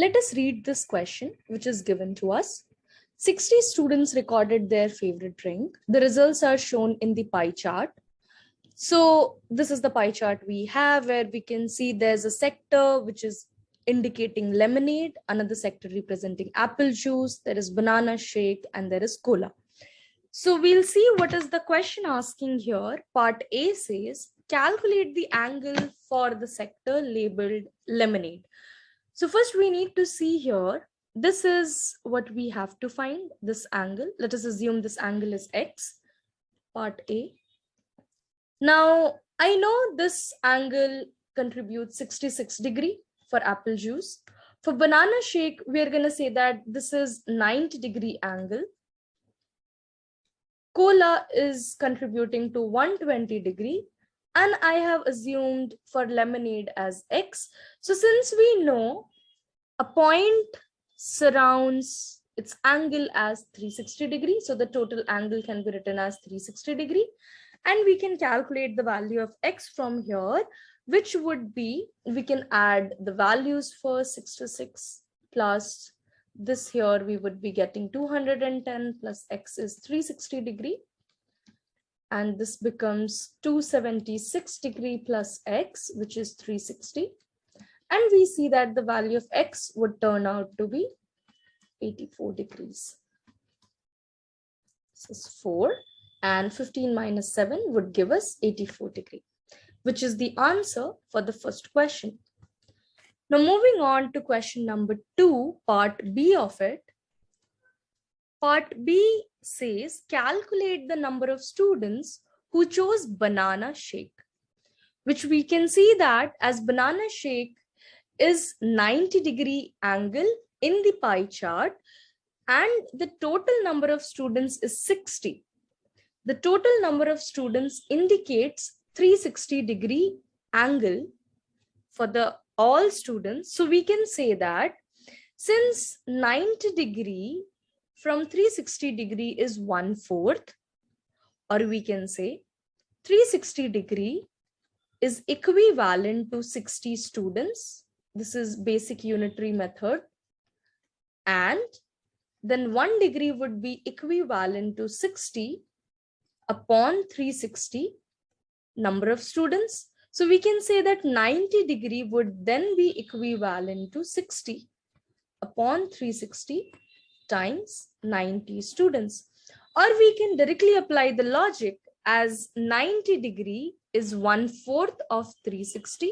Let us read this question, which is given to us. 60 students recorded their favorite drink. The results are shown in the pie chart. So this is the pie chart we have, where we can see there's a sector which is indicating lemonade, another sector representing apple juice, there is banana shake, and there is cola. So we'll see what is the question asking here. Part A says, calculate the angle for the sector labeled lemonade. So first we need to see here, this is what we have to find, this angle. Let us assume this angle is X, part A. Now, I know this angle contributes 66 degree for apple juice. For banana shake, we're going to say that this is 90 degree angle. Cola is contributing to 120 degree. And I have assumed for lemonade as X. So since we know a point surrounds its angle as 360 degrees, so the total angle can be written as 360 degree. And we can calculate the value of X from here, which would be, we can add the values for 66 plus this here, we would be getting 210 plus X is 360 degree. And this becomes 276 degree plus X, which is 360. And we see that the value of X would turn out to be 84 degrees. This is 4. And 15 minus 7 would give us 84 degree, which is the answer for the first question. Now moving on to question number 2, part B of it. Part B says, calculate the number of students who chose banana shake, which we can see that as banana shake is 90 degree angle in the pie chart, and the total number of students is 60. The total number of students indicates 360 degree angle for the all students. So we can say that since 90 degree from 360 degree is 1/4, or we can say 360 degree is equivalent to 60 students. This is basic unitary method. And then 1 degree would be equivalent to 60 upon 360 number of students. So we can say that 90 degree would then be equivalent to 60 upon 360 times 90 students. Or we can directly apply the logic as 90 degree is 1/4 of 360.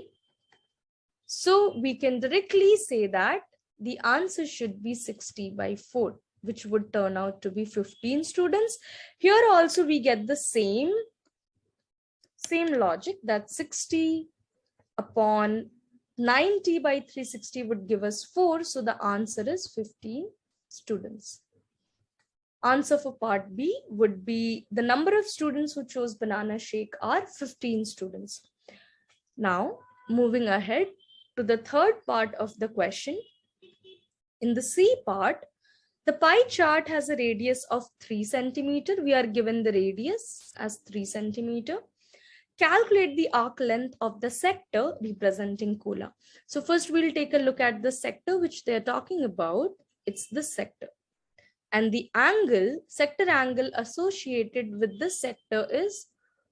So we can directly say that the answer should be 60 by 4. Which would turn out to be 15 students. Here also we get the same logic, that 60 upon 90 by 360 would give us 4. So the answer is 15 students. Answer for part B would be, the number of students who chose banana shake are 15 students. Now moving ahead to the third part of the question. In the C part, the pie chart has a radius of 3 centimeter. We are given the radius as 3 centimeter. Calculate the arc length of the sector representing cola. So first we'll take a look at the sector which they're talking about. It's this sector. And the angle, sector angle associated with this sector is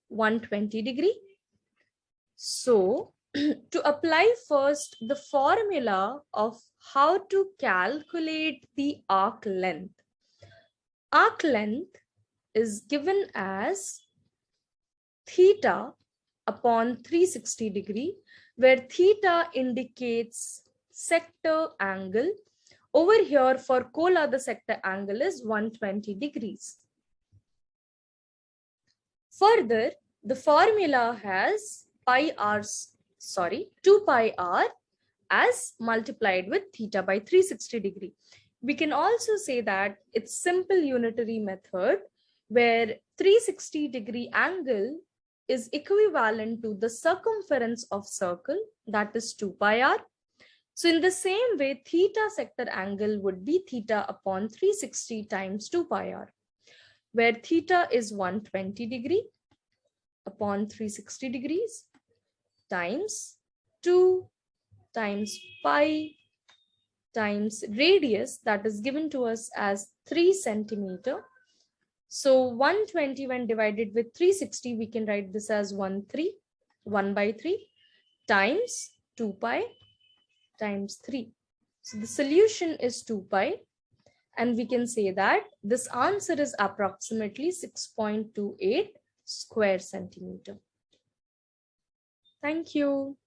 120 degree. So to apply first the formula of how to calculate the arc length. Arc length is given as theta upon 360 degree, where theta indicates sector angle. Over here for cola, the sector angle is 120 degrees. Further, the formula has 2 pi r as multiplied with theta by 360 degree. We can also say that it's simple unitary method, where 360 degree angle is equivalent to the circumference of circle, that is 2 pi r. So in the same way, theta sector angle would be theta upon 360 times 2 pi r, where theta is 120 degree upon 360 degrees times 2 times pi times radius, that is given to us as 3 centimeter. So 120 when divided with 360, we can write this as 1 by 3 times 2 pi times 3. So the solution is 2 pi, and we can say that this answer is approximately 6.28 square centimeter. Thank you.